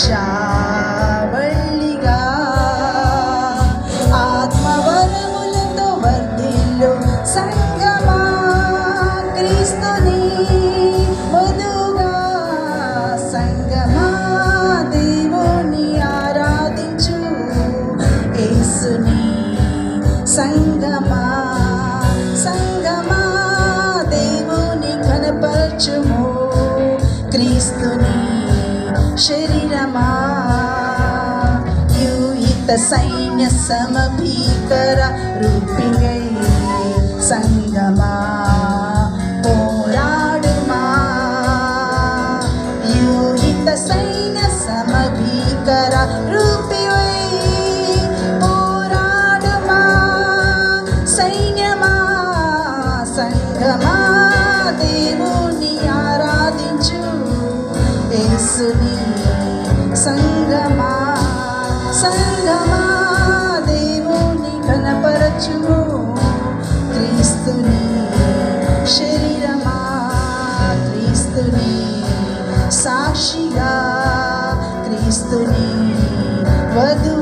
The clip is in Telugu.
వంశావళిగా ఆత్మవరములతో వర్ధిల్లు సంగమా, క్రీస్తుని వధువుగా సంగమా, దేవుని ఆరాధించు యేసుని సంగమా. సంగమా దేవుని కనపరచుము, క్రీస్తుని శరీరమా. యూహిత సైన్య సమభీకర రూపిణై సంగమా పోరాడుమా. యూహిత సైన్య సమభీకర రూపిణై పోరాడుమా. సైన్యమా సంగమా దేవుని ఆరాధించు యేసుని సంగమా. సంగమా దేవుని కనపరచుము, క్రీస్తుని శరీరమా. క్రీస్తుని సాక్షిగా, క్రీస్తుని వధు